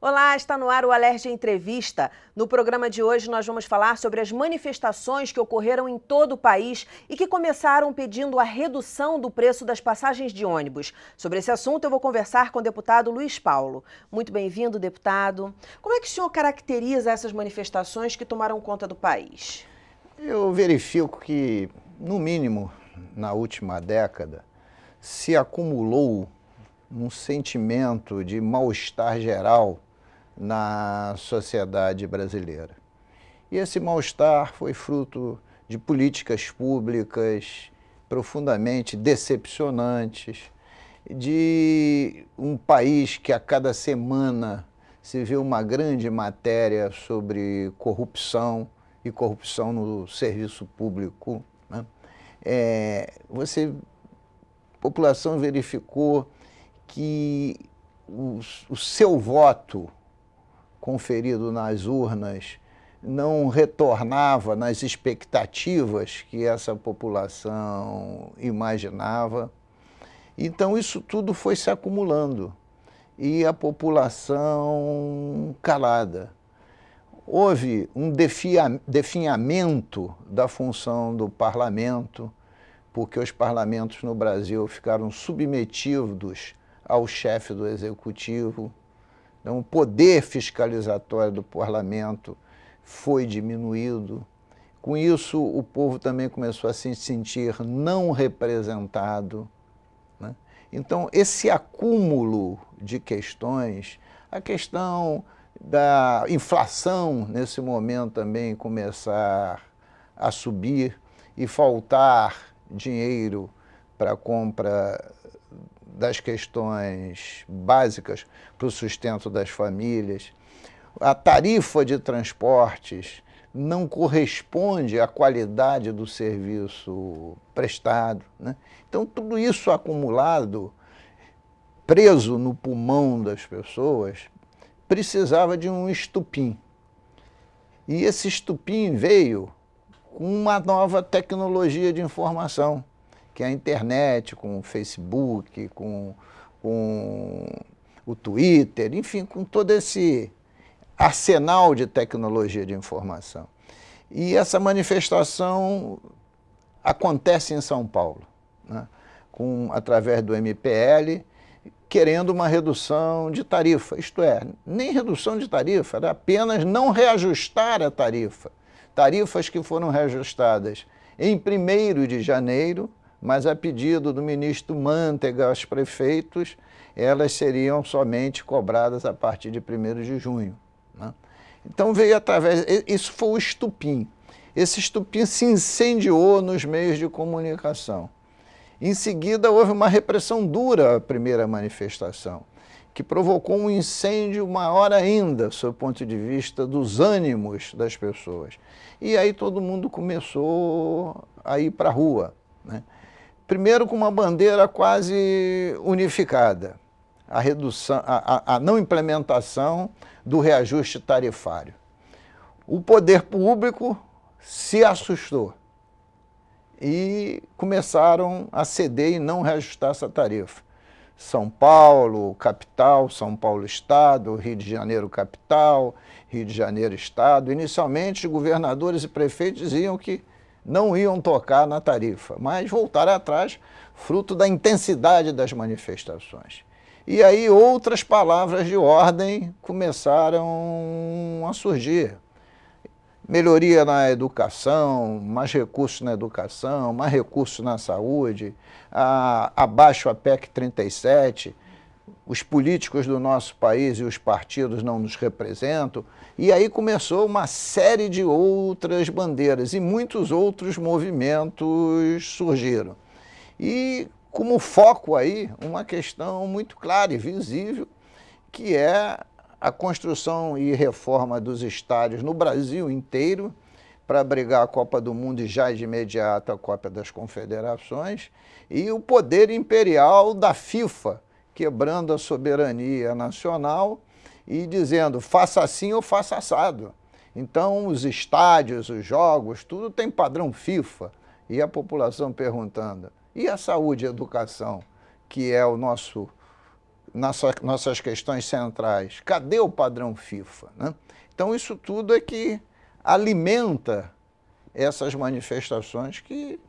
Olá, está no ar o Alerj Entrevista. No programa de hoje nós vamos falar sobre as manifestações que ocorreram em todo o país e que começaram pedindo a redução do preço das passagens de ônibus. Sobre esse assunto eu vou conversar com o deputado Luiz Paulo. Muito bem-vindo, deputado. Como é que o senhor caracteriza essas manifestações que tomaram conta do país? Eu verifico que, no mínimo, na última década, se acumulou um sentimento de mal-estar geral na sociedade brasileira. E esse mal-estar foi fruto de políticas públicas profundamente decepcionantes, de um país que a cada semana se vê uma grande matéria sobre corrupção e corrupção no serviço público, né? A população verificou que o seu voto conferido nas urnas não retornava nas expectativas que essa população imaginava. Então isso tudo foi se acumulando e a população calada. Houve um definhamento da função do parlamento, porque os parlamentos no Brasil ficaram submetidos ao chefe do executivo. Então, o poder fiscalizatório do parlamento foi diminuído. Com isso, o povo também começou a se sentir não representado, né? Então, esse acúmulo de questões, a questão da inflação, nesse momento também começar a subir e faltar dinheiro para a compra das questões básicas para o sustento das famílias. A tarifa de transportes não corresponde à qualidade do serviço prestado, né? Então, tudo isso acumulado, preso no pulmão das pessoas, precisava de um estupim. E esse estupim veio com uma nova tecnologia de informação, que é a internet, com o Facebook, com o Twitter, enfim, com todo esse arsenal de tecnologia de informação. E essa manifestação acontece em São Paulo, né? Através do MPL, querendo uma redução de tarifa. Isto é, nem redução de tarifa, era apenas não reajustar a tarifa. Tarifas que foram reajustadas em 1º de janeiro, mas a pedido do ministro Mantega aos prefeitos, elas seriam somente cobradas a partir de 1º de junho, né? Então veio através, isso foi o estupim. Esse estupim se incendiou nos meios de comunicação. Em seguida houve uma repressão dura à primeira manifestação, que provocou um incêndio maior ainda, sob o ponto de vista dos ânimos das pessoas. E aí todo mundo começou a ir para a rua, né? Primeiro com uma bandeira quase unificada, a redução, a não implementação do reajuste tarifário. O poder público se assustou e começaram a ceder e não reajustar essa tarifa. São Paulo, capital, São Paulo, estado, Rio de Janeiro, capital, Rio de Janeiro, estado. Inicialmente, governadores e prefeitos diziam que não iam tocar na tarifa, mas voltaram atrás, fruto da intensidade das manifestações. E aí outras palavras de ordem começaram a surgir. Melhoria na educação, mais recursos na educação, mais recursos na saúde, abaixo a PEC 37, os políticos do nosso país e os partidos não nos representam, e aí começou uma série de outras bandeiras e muitos outros movimentos surgiram. E como foco aí, uma questão muito clara e visível, que é a construção e reforma dos estádios no Brasil inteiro para abrigar a Copa do Mundo e já de imediato a Copa das Confederações, e o poder imperial da FIFA, quebrando a soberania nacional e dizendo faça assim ou faça assado. Então os estádios, os jogos, tudo tem padrão FIFA. E a população perguntando, e a saúde e a educação, que é o nosso nossas questões centrais. Cadê o padrão FIFA, né? Então, isso tudo é que alimenta essas manifestações que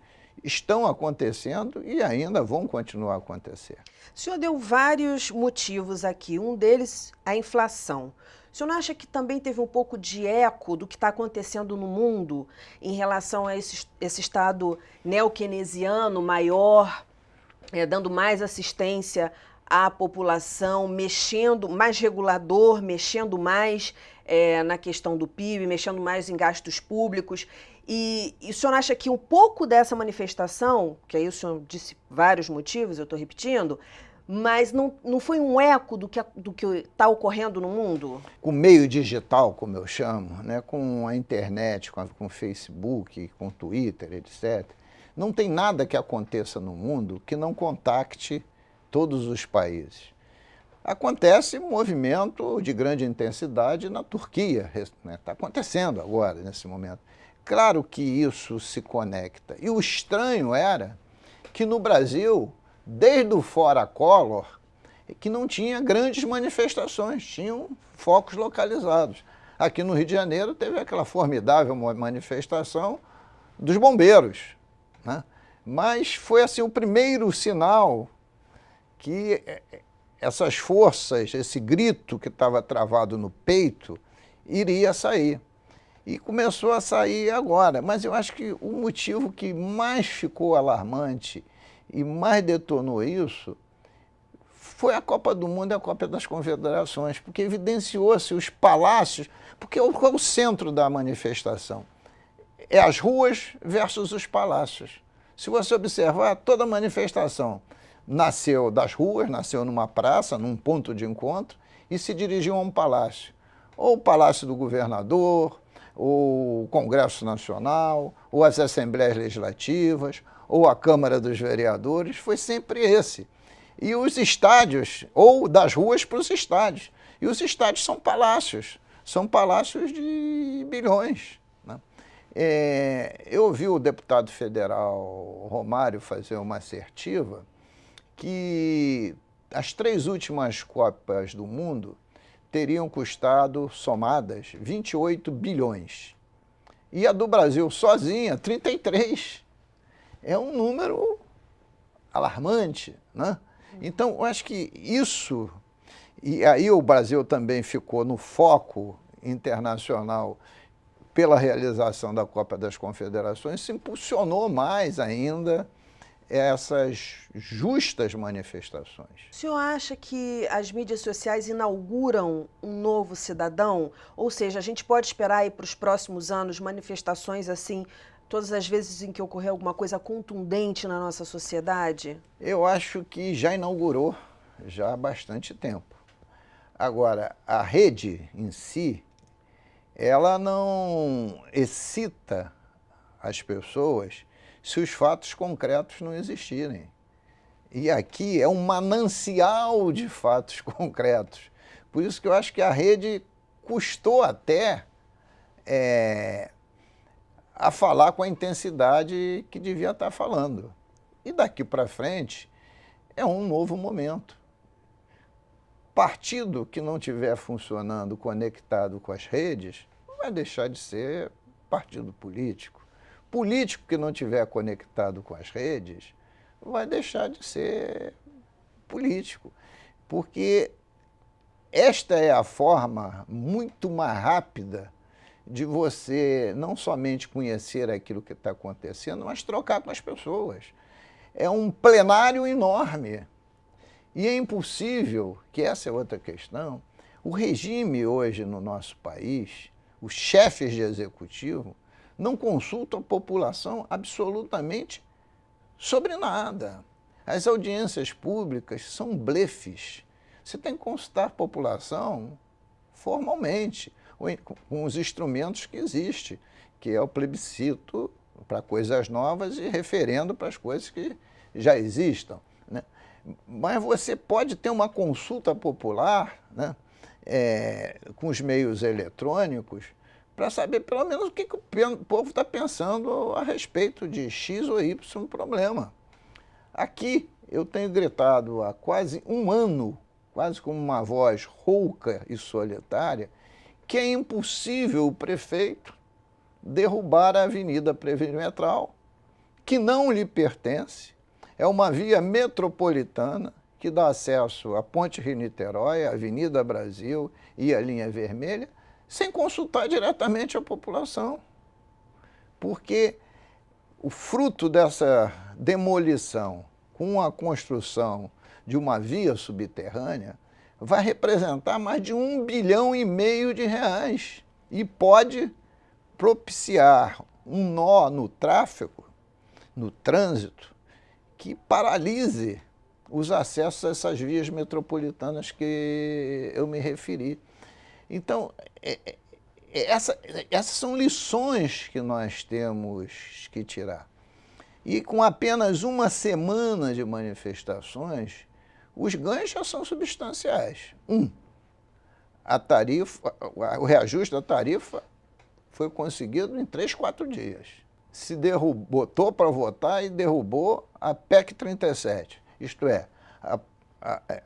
estão acontecendo e ainda vão continuar a acontecer. O senhor deu vários motivos aqui, um deles a inflação. O senhor não acha que também teve um pouco de eco do que está acontecendo no mundo em relação a esse Estado neo-keynesiano maior, dando mais assistência à população, mexendo, mais regulador, mexendo mais na questão do PIB, mexendo mais em gastos públicos? E o senhor acha que um pouco dessa manifestação, que aí o senhor disse vários motivos, eu estou repetindo, mas não foi um eco do que está ocorrendo no mundo? Com o meio digital, como eu chamo, né, com a internet, com o Facebook, com o Twitter, etc., não tem nada que aconteça no mundo que não contacte todos os países. Acontece um movimento de grande intensidade na Turquia, né? Está acontecendo agora, nesse momento. Claro que isso se conecta. E o estranho era que no Brasil, desde o Fora Collor, que não tinha grandes manifestações, tinham focos localizados. Aqui no Rio de Janeiro teve aquela formidável manifestação dos bombeiros, né? Mas foi assim o primeiro sinal que essas forças, esse grito que estava travado no peito, iria sair. E começou a sair agora. Mas eu acho que o motivo que mais ficou alarmante e mais detonou isso foi a Copa do Mundo e a Copa das Confederações, porque evidenciou-se os palácios, porque qual é o centro da manifestação? É as ruas versus os palácios. Se você observar, toda manifestação nasceu das ruas, nasceu numa praça, num ponto de encontro, e se dirigiu a um palácio. Ou o Palácio do Governador, ou o Congresso Nacional, ou as Assembleias Legislativas, ou a Câmara dos Vereadores, foi sempre esse. E os estádios, ou das ruas para os estádios. E os estádios são palácios de bilhões, né? Eu ouvi o deputado federal Romário fazer uma assertiva que as 3 últimas Copas do Mundo teriam custado, somadas, 28 bilhões. E a do Brasil sozinha, 33. É um número alarmante, né? Então, eu acho que isso, e aí o Brasil também ficou no foco internacional pela realização da Copa das Confederações, se impulsionou mais ainda essas justas manifestações. O senhor acha que as mídias sociais inauguram um novo cidadão? Ou seja, a gente pode esperar aí para os próximos anos manifestações assim, todas as vezes em que ocorrer alguma coisa contundente na nossa sociedade? Eu acho que já inaugurou, já há bastante tempo. Agora, a rede em si, ela não excita as pessoas se os fatos concretos não existirem. E aqui é um manancial de fatos concretos. Por isso que eu acho que a rede custou até a falar com a intensidade que devia estar falando. E daqui para frente é um novo momento. Partido que não estiver funcionando conectado com as redes vai deixar de ser partido político. Político que não estiver conectado com as redes vai deixar de ser político, porque esta é a forma muito mais rápida de você não somente conhecer aquilo que está acontecendo, mas trocar com as pessoas. É um plenário enorme. E é impossível, que essa é outra questão, o regime hoje no nosso país, os chefes de executivo, não consultam a população absolutamente sobre nada. As audiências públicas são blefes. Você tem que consultar a população formalmente, com os instrumentos que existem, que é o plebiscito para coisas novas e referendo para as coisas que já existam, né? Mas você pode ter uma consulta popular, né, com os meios eletrônicos, para saber pelo menos o que o povo está pensando a respeito de X ou Y problema. Aqui eu tenho gritado há quase um ano quase como uma voz rouca e solitária, que é impossível o prefeito derrubar a Avenida Perimetral, que não lhe pertence, é uma via metropolitana que dá acesso à Ponte Rio-Niterói, à Avenida Brasil e à linha vermelha, sem consultar diretamente a população. Porque o fruto dessa demolição com a construção de uma via subterrânea vai representar mais de R$1,5 bilhão e pode propiciar um nó no tráfego, no trânsito, que paralise os acessos a essas vias metropolitanas que eu me referi. Então, essas são lições que nós temos que tirar. E com apenas uma semana de manifestações, os ganhos já são substanciais. O reajuste da tarifa foi conseguido em 3, 4 dias. Se botou para votar e derrubou a PEC 37, isto é,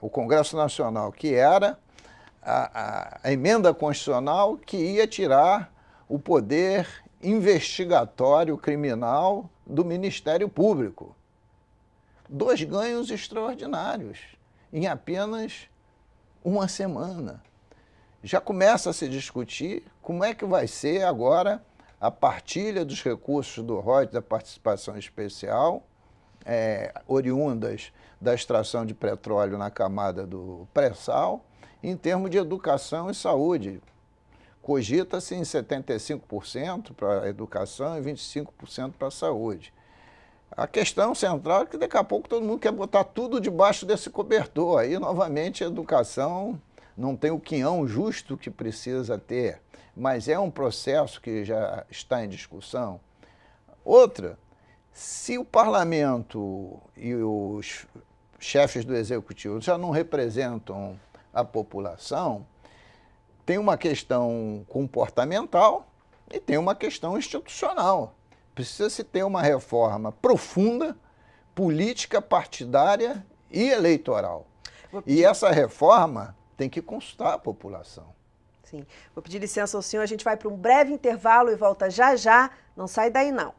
o Congresso Nacional, que era a emenda constitucional que ia tirar o poder investigatório criminal do Ministério Público. 2 ganhos extraordinários em apenas uma semana. Já começa a se discutir como é que vai ser agora a partilha dos recursos do ROD, da participação especial, oriundas da extração de petróleo na camada do pré-sal, em termos de educação e saúde. Cogita-se em 75% para a educação e 25% para a saúde. A questão central é que daqui a pouco todo mundo quer botar tudo debaixo desse cobertor. Aí, novamente, a educação não tem o quinhão justo que precisa ter, mas é um processo que já está em discussão. Outra, se o parlamento e os chefes do executivo já não representam a população, tem uma questão comportamental e tem uma questão institucional. Precisa-se ter uma reforma profunda, política, partidária e eleitoral. E essa reforma tem que consultar a população. Sim. Vou pedir licença ao senhor, a gente vai para um breve intervalo e volta já já. Não sai daí não.